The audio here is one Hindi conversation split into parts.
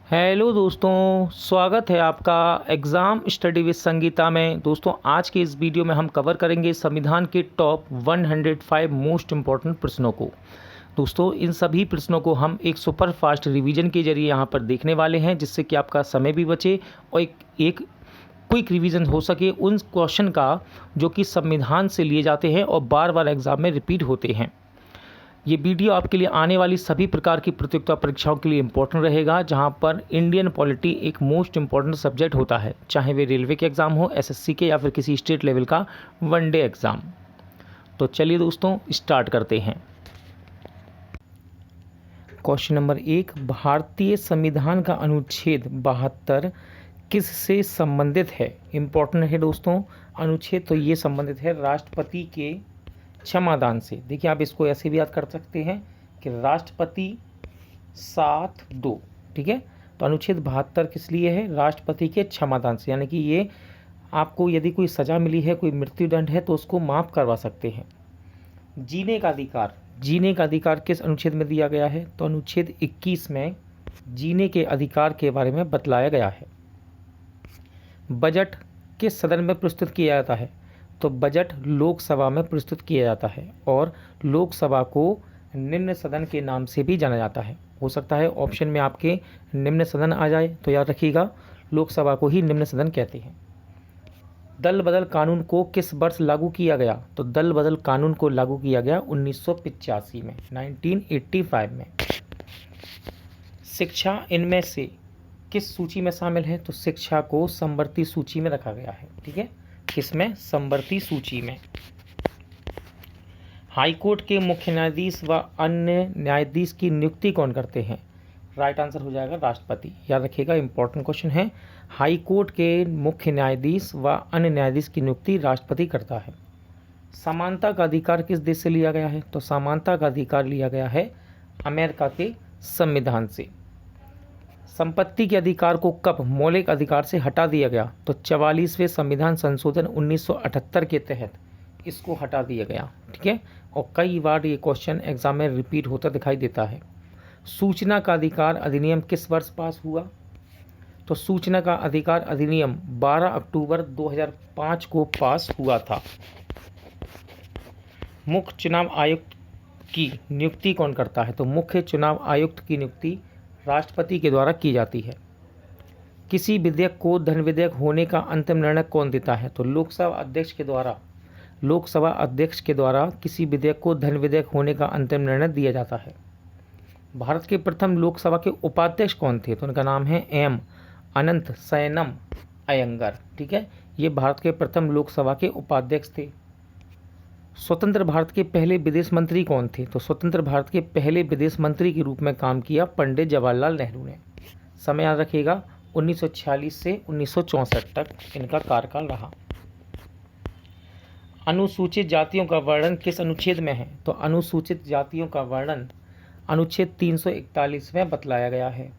हेलो दोस्तों, स्वागत है आपका एग्ज़ाम स्टडी विद संगीता में। दोस्तों, आज के इस वीडियो में हम कवर करेंगे संविधान के टॉप 105 मोस्ट इम्पॉर्टेंट प्रश्नों को। दोस्तों, इन सभी प्रश्नों को हम एक सुपर फास्ट रिवीजन के जरिए यहाँ पर देखने वाले हैं, जिससे कि आपका समय भी बचे और एक क्विक रिवीजन हो सके उन क्वेश्चन का जो कि संविधान से लिए जाते हैं और बार बार एग्ज़ाम में रिपीट होते हैं। ये वीडियो आपके लिए आने वाली सभी प्रकार की प्रतियोगिता परीक्षाओं के लिए इम्पोर्टेंट रहेगा, जहां पर इंडियन पॉलिटी एक मोस्ट इम्पॉर्टेंट सब्जेक्ट होता है, चाहे वे रेलवे के एग्ज़ाम हो, एसएससी के या फिर किसी स्टेट लेवल का वनडे एग्ज़ाम। तो चलिए दोस्तों, स्टार्ट करते हैं। क्वेश्चन नंबर 1, भारतीय संविधान का अनुच्छेद 72 किससे संबंधित है? इम्पोर्टेंट है दोस्तों अनुच्छेद, तो ये संबंधित है राष्ट्रपति के क्षमादान से। देखिए, आप इसको ऐसे भी याद कर सकते हैं कि राष्ट्रपति 7(2), ठीक है। तो अनुच्छेद 72 किस लिए है? राष्ट्रपति के क्षमादान से, यानी कि ये आपको यदि कोई सज़ा मिली है, कोई मृत्युदंड है, तो उसको माफ़ करवा सकते हैं। जीने का अधिकार किस अनुच्छेद में दिया गया है? तो अनुच्छेद 21 में जीने के अधिकार के बारे में बतलाया गया है। बजट किस सदन में प्रस्तुत किया जाता है? तो बजट लोकसभा में प्रस्तुत किया जाता है और लोकसभा को निम्न सदन के नाम से भी जाना जाता है। हो सकता है ऑप्शन में आपके निम्न सदन आ जाए, तो याद रखिएगा लोकसभा को ही निम्न सदन कहते हैं। दल बदल कानून को किस वर्ष लागू किया गया? तो दल बदल कानून को लागू किया गया 1985 में, 1985 में। शिक्षा इनमें से किस सूची में शामिल है? तो शिक्षा को समवर्ती सूची में रखा गया है, ठीक है। किसमें? समवर्ती सूची में। हाईकोर्ट के मुख्य न्यायाधीश व अन्य न्यायाधीश की नियुक्ति कौन करते हैं? राइट आंसर हो जाएगा राष्ट्रपति। याद रखिएगा, इंपॉर्टेंट क्वेश्चन है। हाईकोर्ट के मुख्य न्यायाधीश व अन्य न्यायाधीश की नियुक्ति राष्ट्रपति करता है। समानता का अधिकार किस देश से लिया गया है? तो समानता का अधिकार लिया गया है अमेरिका के संविधान से। संपत्ति के अधिकार को कब मौलिक अधिकार से हटा दिया गया? तो 44वें संविधान संशोधन 1978 के तहत इसको हटा दिया गया, ठीक है। और कई बार ये क्वेश्चन एग्जाम में रिपीट होता दिखाई देता है। सूचना का अधिकार अधिनियम किस वर्ष पास हुआ? तो सूचना का अधिकार अधिनियम 12 अक्टूबर 2005 को पास हुआ था। मुख्य चुनाव आयुक्त की नियुक्ति कौन करता है? तो मुख्य चुनाव आयुक्त की नियुक्ति राष्ट्रपति के द्वारा की जाती है। किसी विधेयक को धन विधेयक होने का अंतिम निर्णय कौन देता है? तो लोकसभा अध्यक्ष के द्वारा किसी विधेयक को धन विधेयक होने का अंतिम निर्णय दिया जाता है। भारत के प्रथम लोकसभा के उपाध्यक्ष कौन थे? तो उनका नाम है एम अनंत शयनम अयंगर, ठीक है। ये भारत के प्रथम लोकसभा के उपाध्यक्ष थे। स्वतंत्र भारत के पहले विदेश मंत्री कौन थे? तो स्वतंत्र भारत के पहले विदेश मंत्री के रूप में काम किया पंडित जवाहरलाल नेहरू ने। समय याद रखिएगा, 1946 से 1964 तक इनका कार्यकाल रहा। अनुसूचित जातियों का वर्णन किस अनुच्छेद में है? तो अनुसूचित जातियों का वर्णन अनुच्छेद 341 में बतलाया गया है।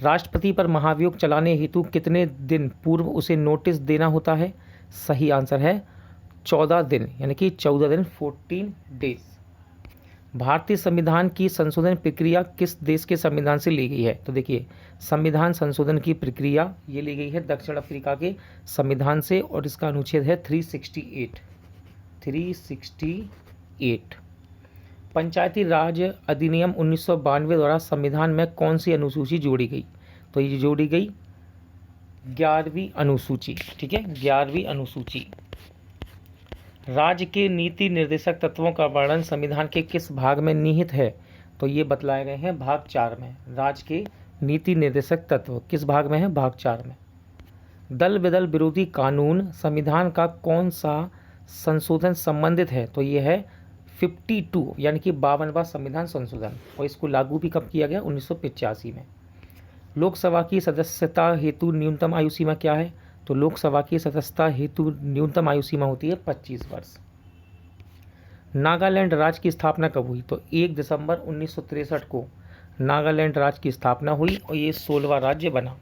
राष्ट्रपति पर महाभियोग चलाने हेतु कितने दिन पूर्व उसे नोटिस देना होता है? सही आंसर है 14 दिन, यानी कि 14 दिन, 14 डेज। भारतीय संविधान की संशोधन प्रक्रिया किस देश के संविधान से ली गई है? तो देखिए, संविधान संशोधन की प्रक्रिया ये ली गई है दक्षिण अफ्रीका के संविधान से, और इसका अनुच्छेद है 368। पंचायती राज अधिनियम 1992 द्वारा संविधान में कौन सी अनुसूची जोड़ी गई? तो ये जोड़ी गई 11वीं अनुसूची, ठीक है, 11वीं अनुसूची। राज्य के नीति निर्देशक तत्वों का वर्णन संविधान के किस भाग में निहित है? तो ये बतलाए गए हैं भाग 4 में। राज्य के नीति निर्देशक तत्व किस भाग में है? भाग 4 में। दल बदल विरोधी कानून संविधान का कौन सा संशोधन संबंधित है? तो ये है 52, यानी कि 52वां संविधान संशोधन, और इसको लागू भी कब किया गया? 1985 में। लोकसभा की सदस्यता हेतु न्यूनतम आयु सीमा क्या है? तो लोकसभा की सदस्यता हेतु न्यूनतम आयु सीमा होती है 25 वर्ष। नागालैंड राज्य की स्थापना कब हुई? तो 1 दिसंबर 1963 को नागालैंड राज्य की स्थापना हुई और ये 16वां राज्य बना।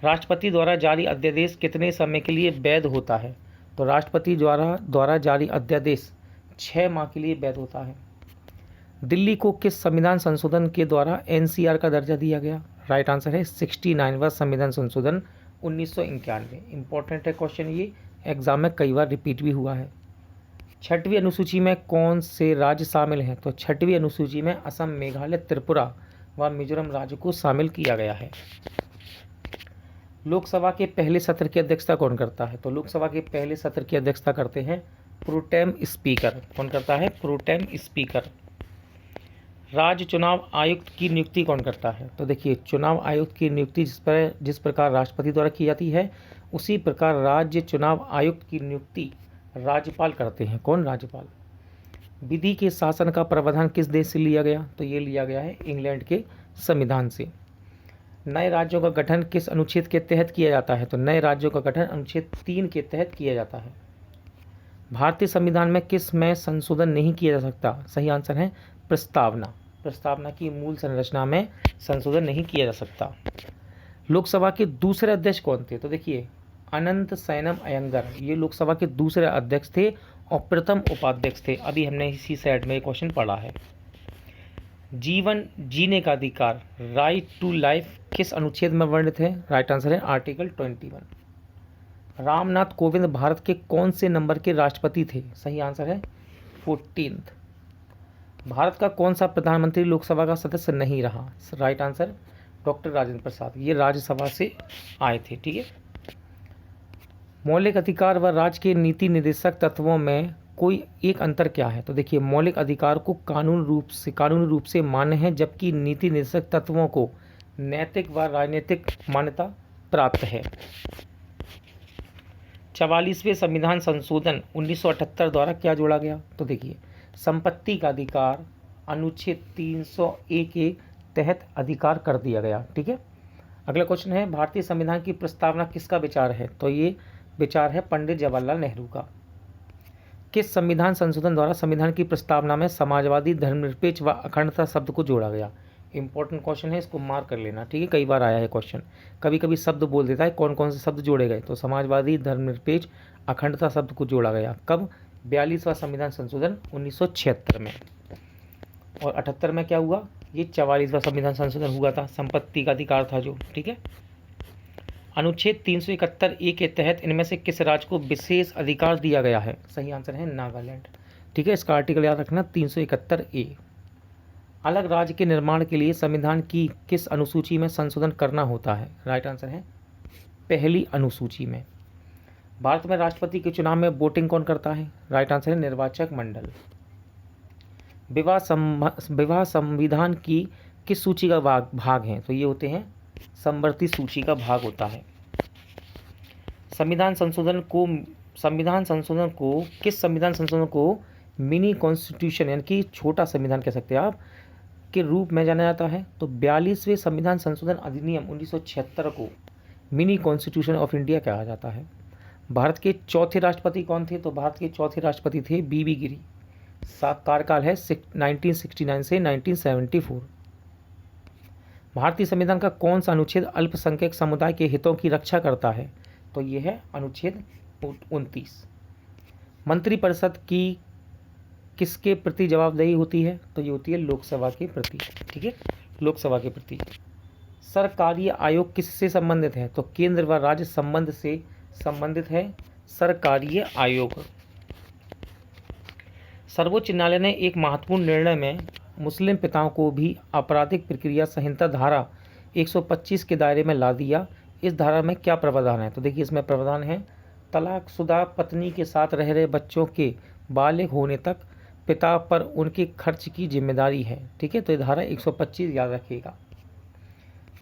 राष्ट्रपति द्वारा जारी अध्यादेश कितने समय के लिए वैध होता है? तो राष्ट्रपति द्वारा जारी अध्यादेश 6 माह के लिए वैध होता है। दिल्ली को किस संविधान संशोधन के द्वारा एनसीआर का दर्जा दिया गया? राइट आंसर है 69वां संविधान संशोधन 1991। इंपॉर्टेंट है क्वेश्चन, ये एग्जाम में कई बार रिपीट भी हुआ है। 6वीं अनुसूची में कौन से राज्य शामिल हैं? तो 6वीं अनुसूची में असम, मेघालय, त्रिपुरा व मिजोरम राज्य को शामिल किया गया है। लोकसभा के पहले सत्र की अध्यक्षता कौन करता है? तो लोकसभा के पहले सत्र की अध्यक्षता करते हैं प्रोटेम स्पीकर। कौन करता है? Pro tem speaker. राज्य चुनाव आयुक्त की नियुक्ति कौन करता है? तो देखिए, चुनाव आयुक्त की नियुक्ति जिस प्रकार राष्ट्रपति द्वारा की जाती है, उसी प्रकार राज्य चुनाव आयुक्त की नियुक्ति राज्यपाल करते हैं। कौन? राज्यपाल। विधि के शासन का प्रावधान किस देश से लिया गया? तो ये लिया गया है इंग्लैंड के संविधान से। नए राज्यों का गठन किस अनुच्छेद के तहत किया जाता है? तो नए राज्यों का गठन अनुच्छेद 3 के तहत किया जाता है। भारतीय संविधान में किस में संशोधन नहीं किया जा सकता? सही आंसर है प्रस्तावना। प्रस्तावना की मूल संरचना में संशोधन नहीं किया जा सकता। लोकसभा के दूसरे अध्यक्ष कौन थे? तो देखिए, अनंत सैनम अयंगर, ये लोकसभा के दूसरे अध्यक्ष थे और प्रथम उपाध्यक्ष थे। अभी हमने इसी सेट में क्वेश्चन पढ़ा है। जीवन जीने का अधिकार, राइट टू लाइफ, किस अनुच्छेद में वर्णित है? राइट आंसर है आर्टिकल 21। रामनाथ कोविंद भारत के कौन से नंबर के राष्ट्रपति थे? सही आंसर है 14th। भारत का कौन सा प्रधानमंत्री लोकसभा का सदस्य नहीं रहा? Right answer doctor Rajendra Prasad, ये राज्यसभा से आए थे। ठीक है। मौलिक अधिकार व राज्य के नीति निर्देशक तत्वों में कोई एक अंतर क्या है? तो देखिए, मौलिक अधिकार को कानूनी रूप से मान्य है, जबकि नीति निर्देशक तत्वों को नैतिक व राजनीतिक मान्यता प्राप्त है। 44वें संविधान संशोधन 1978 द्वारा क्या जोड़ा गया? तो देखिए, संपत्ति का अधिकार अनुच्छेद 301 के तहत अधिकार कर दिया गया। ठीक है। अगला क्वेश्चन है, भारतीय संविधान की प्रस्तावना किसका विचार है? तो ये विचार है पंडित जवाहरलाल नेहरू का। किस संविधान संशोधन द्वारा संविधान की प्रस्तावना में समाजवादी, धर्मनिरपेक्ष व अखंडता शब्द को जोड़ा गया? इंपॉर्टेंट क्वेश्चन है, इसको मार्क कर लेना। ठीक है, कई बार आया है क्वेश्चन, कभी कभी शब्द बोल देता है कौन कौन से शब्द जोड़े गए। तो समाजवादी, धर्मनिरपेक्ष, अखंडता शब्द को जोड़ा गया। कब? 42वां संविधान संशोधन 1976 में। और 78 में क्या हुआ? ये 44वां संविधान संशोधन हुआ था, संपत्ति का अधिकार था जो। ठीक है। अनुच्छेद 371 के तहत इनमें से किस राज्य को विशेष अधिकार दिया गया है? सही आंसर है नागालैंड। ठीक है, इसका आर्टिकल याद रखना 371A। अलग राज्य के निर्माण के लिए संविधान की किस अनुसूची में संशोधन करना होता है? राइट आंसर है पहली अनुसूची में। भारत में राष्ट्रपति के चुनाव में वोटिंग कौन करता है? राइट आंसर है निर्वाचक मंडल। विवाह संविधान की किस सूची का भाग है? तो ये होते हैं समवर्ती सूची का भाग होता है। संविधान संशोधन को मिनी कॉन्स्टिट्यूशन यानी कि छोटा संविधान कह सकते हैं आप के रूप में जाना जाता है। तो 42वें संविधान संशोधन अधिनियम 1976 को मिनी कॉन्स्टिट्यूशन ऑफ इंडिया कहा जाता है। भारत के चौथे राष्ट्रपति कौन थे? तो भारत के चौथे राष्ट्रपति थे बीबी गिरी। कार्यकाल है 1969 से 1974। भारतीय संविधान का कौन सा अनुच्छेद अल्पसंख्यक समुदाय के हितों की रक्षा करता है? तो यह है अनुच्छेद 29। मंत्रिपरिषद की किसके प्रति जवाबदेही होती है? तो ये होती है लोकसभा के प्रति। ठीक है, लोकसभा के प्रति। सरकारी आयोग किससे संबंधित है? तो केंद्र व राज्य संबंध से संबंधित है सरकारी आयोग। सर्वोच्च न्यायालय ने एक महत्वपूर्ण निर्णय में मुस्लिम पिताओं को भी आपराधिक प्रक्रिया संहिता धारा 125 के दायरे में ला दिया। इस धारा में क्या प्रावधान है? तो देखिए, इसमें प्रावधान है तलाकशुदा पत्नी के साथ रह रहे बच्चों के बालिग होने तक पिता पर उनके खर्च की जिम्मेदारी है। ठीक है, तो ये धारा 125 याद रखिएगा।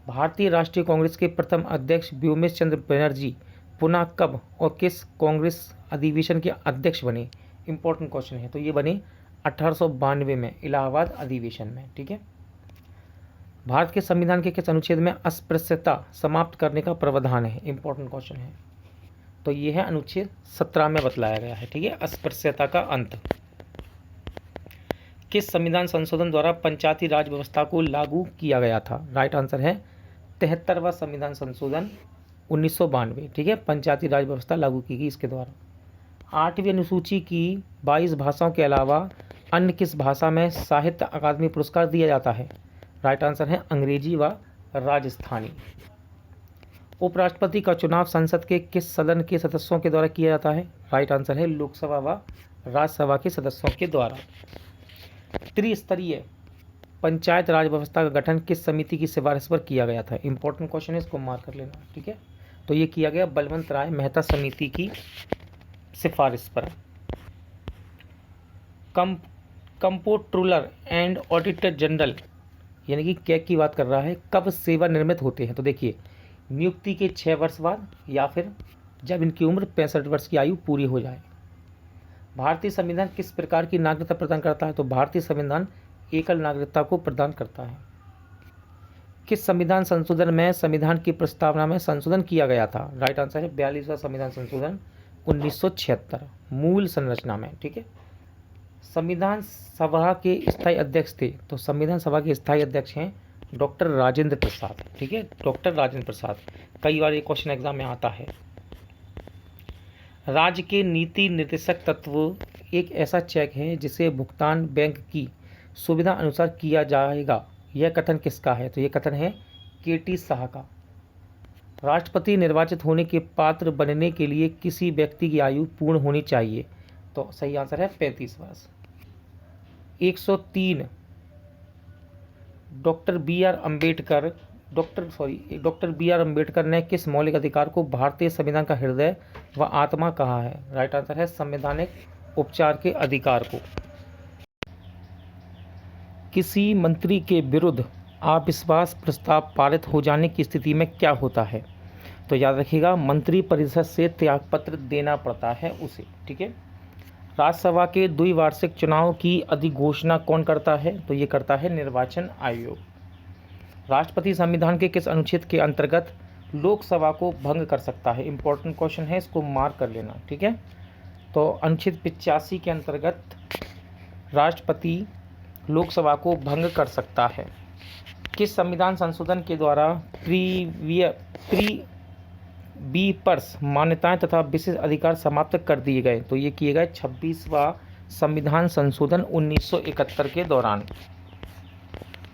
भारतीय राष्ट्रीय कांग्रेस के प्रथम अध्यक्ष व्योमेश चंद्र बनर्जी पुनः कब और किस कांग्रेस अधिवेशन के अध्यक्ष बने? इंपॉर्टेंट क्वेश्चन है। तो ये बने 1892 में इलाहाबाद अधिवेशन में। ठीक है। भारत के संविधान के किस अनुच्छेद में अस्पृश्यता समाप्त करने का प्रावधान है? इंपॉर्टेंट क्वेश्चन है। तो ये है अनुच्छेद 17 में बतलाया गया है। ठीक है, अस्पृश्यता का अंत। किस संविधान संशोधन द्वारा पंचायती राज व्यवस्था को लागू किया गया था? राइट आंसर है 73वां संविधान संशोधन 1992। ठीक है, पंचायती राज व्यवस्था लागू की गई इसके द्वारा। 8वीं अनुसूची की 22 भाषाओं के अलावा अन्य किस भाषा में साहित्य अकादमी पुरस्कार दिया जाता है? राइट आंसर है अंग्रेजी व राजस्थानी। उपराष्ट्रपति का चुनाव संसद के किस सदन के सदस्यों के द्वारा किया जाता है? राइट आंसर है लोकसभा व राज्यसभा के सदस्यों के द्वारा। त्रिस्तरीय पंचायत राज व्यवस्था का गठन किस समिति की सिफारिश पर किया गया था? इंपॉर्टेंट क्वेश्चन है, इसको मार्क कर लेना, ठीक है। तो ये किया गया बलवंत राय मेहता समिति की सिफारिश पर। कंप्ट्रोलर एंड ऑडिटर जनरल यानी कि कैग की बात कर रहा है, कब सेवानिवृत्त होते हैं? तो देखिए, नियुक्ति के 6 वर्ष बाद या फिर जब इनकी उम्र 65 वर्ष की आयु पूरी हो जाए। भारतीय संविधान किस प्रकार की नागरिकता प्रदान करता है? तो भारतीय संविधान एकल नागरिकता को प्रदान करता है। किस संविधान संशोधन में संविधान की प्रस्तावना में संशोधन किया गया था? राइट आंसर है 42वां संविधान संशोधन 1976 मूल संरचना में, ठीक है। संविधान सभा के स्थायी अध्यक्ष थे, तो संविधान सभा के स्थायी अध्यक्ष हैं डॉक्टर राजेंद्र प्रसाद, ठीक है, डॉक्टर राजेंद्र प्रसाद। कई बार ये क्वेश्चन एग्जाम में आता है। राज्य के नीति निर्देशक तत्व एक ऐसा चेक है जिसे भुगतान बैंक की सुविधा अनुसार किया जाएगा, यह कथन किसका है? तो यह कथन है केटी शाह का। राष्ट्रपति निर्वाचित होने के पात्र बनने के लिए किसी व्यक्ति की आयु पूर्ण होनी चाहिए? तो सही आंसर है 35 वर्ष। 103 डॉक्टर बी आर अम्बेडकर ने किस मौलिक अधिकार को भारतीय संविधान का हृदय व आत्मा कहा है? राइट आंसर है संवैधानिक उपचार के अधिकार को। किसी मंत्री के विरुद्ध अविश्वास प्रस्ताव पारित हो जाने की स्थिति में क्या होता है? तो याद रखिएगा, मंत्री परिषद से त्यागपत्र देना पड़ता है उसे, ठीक है। राज्यसभा के द्विवार्षिक चुनाव की अधिघोषणा कौन करता है? तो ये करता है निर्वाचन आयोग। राष्ट्रपति संविधान के किस अनुच्छेद के अंतर्गत लोकसभा को भंग कर सकता है? इंपॉर्टेंट क्वेश्चन है, इसको मार्क कर लेना, ठीक है। तो अनुच्छेद 85 के अंतर्गत राष्ट्रपति लोकसभा को भंग कर सकता है। किस संविधान संशोधन के द्वारा प्रीवीपर्स मान्यताएं तथा विशेष अधिकार समाप्त कर दिए गए? तो ये किए गए 26वां संविधान संशोधन 1971 के दौरान।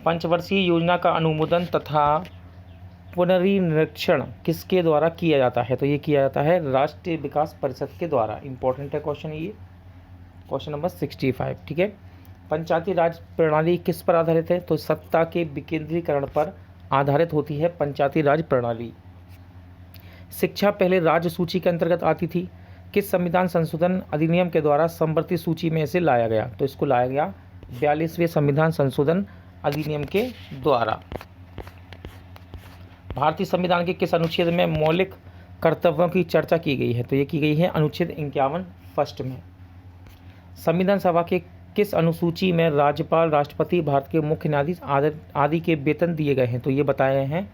पंचवर्षीय योजना का अनुमोदन तथा पुनरीक्षण किसके द्वारा किया जाता है? तो ये किया जाता है राष्ट्रीय विकास परिषद के द्वारा। इंपॉर्टेंट है क्वेश्चन, ये क्वेश्चन नंबर 65, ठीक है। पंचायती राज प्रणाली किस पर आधारित है? तो सत्ता के विकेंद्रीकरण पर आधारित होती है पंचायती राज प्रणाली। शिक्षा पहले राज्य सूची के अंतर्गत आती थी, किस संविधान संशोधन अधिनियम के द्वारा समवर्ती सूची में इसे लाया गया? तो इसको लाया गया 42वें संविधान संशोधन अधिनियम के द्वारा। भारतीय संविधान के किस अनुच्छेद में मौलिक कर्तव्यों की चर्चा की गई है? तो ये की गई है अनुच्छेद 51 फर्स्ट में। संविधान सभा के किस अनुसूची में राज्यपाल, राष्ट्रपति, भारत के मुख्य न्यायाधीश आदि के वेतन दिए गए हैं? तो ये बताए गए हैं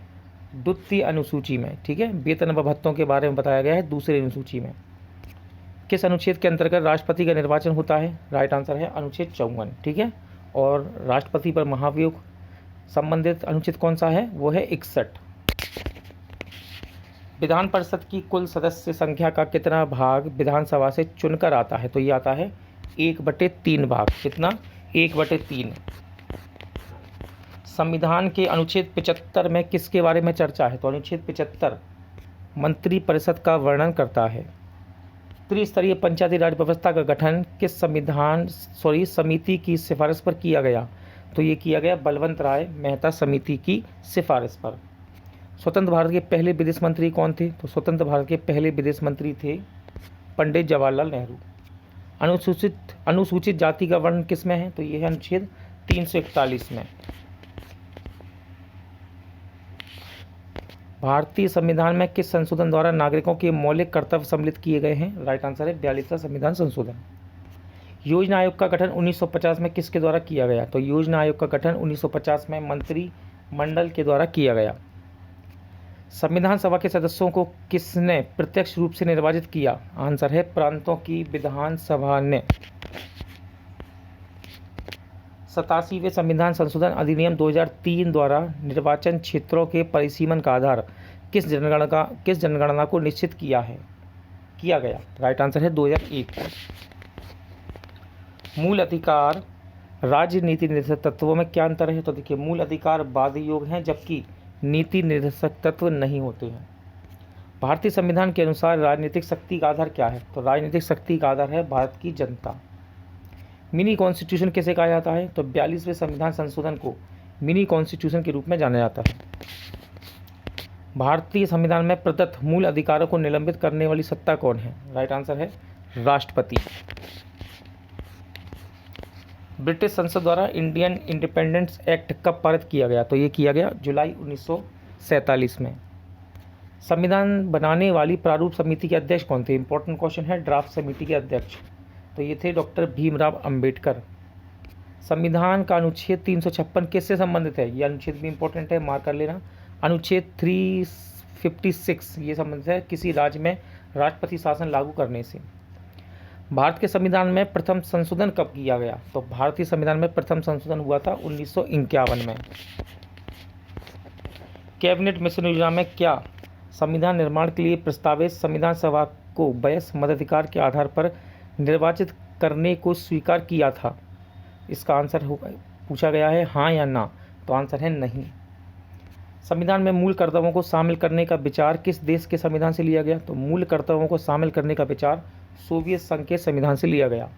द्वितीय अनुसूची में, ठीक है। वेतन व भत्तों के बारे में बताया गया है दूसरी अनुसूची में। किस अनुच्छेद के अंतर्गत राष्ट्रपति का निर्वाचन होता है? राइट आंसर है अनुच्छेद 54, ठीक है। और राष्ट्रपति पर महाभियोग संबंधित अनुच्छेद कौन सा है? वो है 61। विधान परिषद की कुल सदस्य संख्या का कितना भाग विधानसभा से चुनकर आता है? तो ये आता है 1/3 भाग। कितना? 1/3। संविधान के अनुच्छेद 75 में किसके बारे में चर्चा है? तो अनुच्छेद 75 मंत्री परिषद का वर्णन करता है। त्रिस्तरीय पंचायती राज व्यवस्था का गठन किस समिति की सिफारिश पर किया गया? तो ये किया गया बलवंत राय मेहता समिति की सिफारिश पर। स्वतंत्र भारत के पहले विदेश मंत्री कौन थे? तो स्वतंत्र भारत के पहले विदेश मंत्री थे पंडित जवाहरलाल नेहरू। अनुसूचित जाति का वर्णन किस में है? तो यह है अनुच्छेद 341 में। भारतीय संविधान में किस संशोधन द्वारा नागरिकों के मौलिक कर्तव्य सम्मिलित किए गए हैं? राइट आंसर है 42वां संविधान संशोधन। योजना आयोग का गठन 1950 में किसके द्वारा किया गया? तो योजना आयोग का गठन 1950 में मंत्रिमंडल के द्वारा किया गया। संविधान सभा के सदस्यों को किसने प्रत्यक्ष रूप से निर्वाचित किया? आंसर है प्रांतों की विधानसभा ने। 87वें संविधान संशोधन अधिनियम 2003 द्वारा निर्वाचन क्षेत्रों के परिसीमन का आधार किस जनगणना को निश्चित किया गया? राइट आंसर है 2001। मूल अधिकार राज्य नीति निर्देशक तत्वों में क्या अंतर है? तो देखिए, मूल अधिकार बाध्य योग हैं जबकि नीति निर्देशक तत्व नहीं होते हैं। भारतीय संविधान के अनुसार राजनीतिक शक्ति का आधार क्या है? तो राजनीतिक शक्ति का आधार है भारत की जनता। मिनी कॉन्स्टिट्यूशन किसे कहा जाता है? तो 42वें संविधान संशोधन को मिनी कॉन्स्टिट्यूशन के रूप में जाना जाता है। भारतीय संविधान में प्रदत्त मूल अधिकारों को निलंबित करने वाली सत्ता कौन है? राइट आंसर है राष्ट्रपति। ब्रिटिश संसद द्वारा इंडियन इंडिपेंडेंस एक्ट कब पारित किया गया? तो ये किया गया जुलाई 1947 में। संविधान बनाने वाली प्रारूप समिति के अध्यक्ष कौन थे? इंपॉर्टेंट क्वेश्चन है। ड्राफ्ट समिति के अध्यक्ष तो ये थे डॉक्टर भीमराव अंबेडकर। संविधान का अनुच्छेद 356 किससे संबंधित है? ये अनुच्छेद भी इंपॉर्टेंट है, मार्क कर लेना। अनुच्छेद 356 ये संबंधित है किसी राज्य में राष्ट्रपति शासन लागू करने से। भारत के संविधान में प्रथम संशोधन कब किया गया? तो भारतीय संविधान में प्रथम संशोधन हुआ था 1951 में। कैबिनेट मिशन योजना में क्या संविधान निर्माण के लिए प्रस्तावित संविधान सभा को वयस्क मताधिकार के आधार पर निर्वाचित करने को स्वीकार किया था? इसका आंसर पूछा गया है हाँ या ना, तो आंसर है नहीं। संविधान में मूल कर्तव्यों को शामिल करने का विचार किस देश के संविधान से लिया गया? तो मूल कर्तव्यों को शामिल करने का विचार सोवियत संघ के संविधान से लिया गया।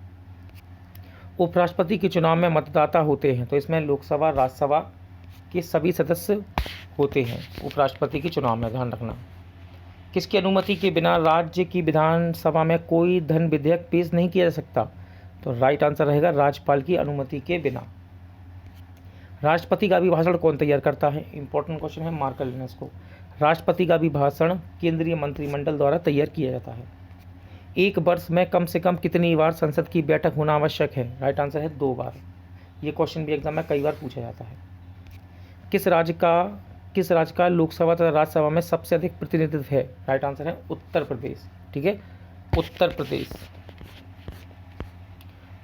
उपराष्ट्रपति के चुनाव में मतदाता होते हैं, तो इसमें लोकसभा राज्यसभा के सभी सदस्य होते हैं उपराष्ट्रपति के चुनाव में, ध्यान रखना। किसकी अनुमति के बिना राज्य की विधानसभा में कोई धन विधेयक पेश नहीं किया जा सकता? तो राइट आंसर रहेगा राज्यपाल की अनुमति के बिना। राष्ट्रपति का अभिभाषण कौन तैयार करता है? इंपॉर्टेंट क्वेश्चन है, मार्क कर लेना इसको। राष्ट्रपति का अभिभाषण केंद्रीय मंत्रिमंडल द्वारा तैयार किया जाता है। एक वर्ष में कम से कम कितनी बार संसद की बैठक होना आवश्यक है? राइट आंसर है 2 बार। ये क्वेश्चन भी एग्जाम में कई बार पूछा जाता है। किस राज्य का लोकसभा तथा राज्यसभा में सबसे अधिक प्रतिनिधित्व है? राइट आंसर है उत्तर प्रदेश। ठीक है, उत्तर प्रदेश।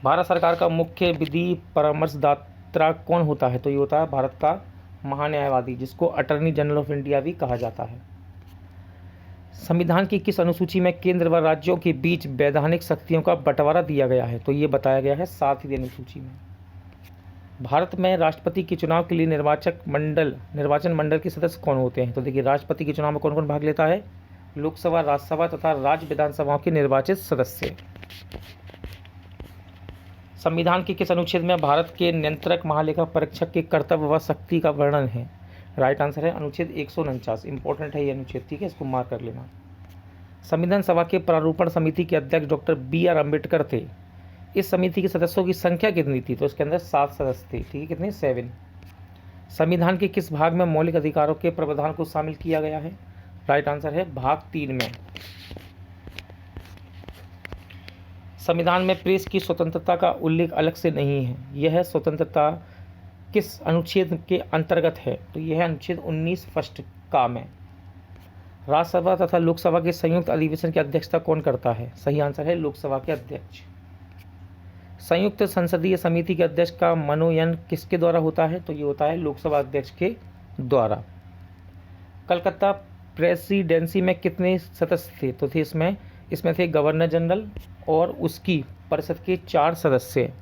भारत सरकार का मुख्य विधि परामर्शदाता कौन होता है? तो ये होता है भारत का महान्यायवादी, जिसको अटॉर्नी जनरल ऑफ इंडिया भी कहा जाता है। संविधान की किस अनुसूची में केंद्र व राज्यों के बीच वैधानिक शक्तियों का बंटवारा दिया गया है? तो ये बताया गया है 7वीं अनुसूची में। भारत में राष्ट्रपति के चुनाव के लिए निर्वाचन मंडल के सदस्य कौन होते हैं? तो देखिए, राष्ट्रपति के चुनाव में कौन कौन भाग लेता है? लोकसभा, राज्यसभा तथा राज्य विधानसभाओं के निर्वाचित सदस्य। संविधान के किस अनुच्छेद में भारत के नियंत्रक महालेखा परीक्षक के कर्तव्य व शक्ति का वर्णन है? राइट आंसर है अनुच्छेद 149। इंपॉर्टेंट है ये अनुच्छेद, ठीक है, इसको मार्क कर लेना। संविधान सभा के प्रारूपण समिति के अध्यक्ष डॉक्टर BR अम्बेडकर थे। इस समिति के सदस्यों की संख्या कितनी थी? तो इसके अंदर 7 सदस्य थे, ठीक है, कितने? 7। संविधान के किस भाग में मौलिक अधिकारों के प्रावधान को शामिल किया गया है? राइट आंसर है भाग 3 में। संविधान में प्रेस की स्वतंत्रता का उल्लेख अलग से नहीं है, यह स्वतंत्रता किस अनुच्छेद के अंतर्गत है? तो यह है अनुच्छेद 19 फर्स्ट का में। राज्यसभा तथा लोकसभा के संयुक्त अधिवेशन की अध्यक्षता कौन करता है? सही आंसर है लोकसभा के अध्यक्ष। संयुक्त संसदीय समिति के अध्यक्ष का मनोनयन किसके द्वारा होता है? तो ये होता है लोकसभा अध्यक्ष के द्वारा। कलकत्ता प्रेसिडेंसी में कितने सदस्य थे? तो थे इसमें थे गवर्नर जनरल और उसकी परिषद के 4 सदस्य।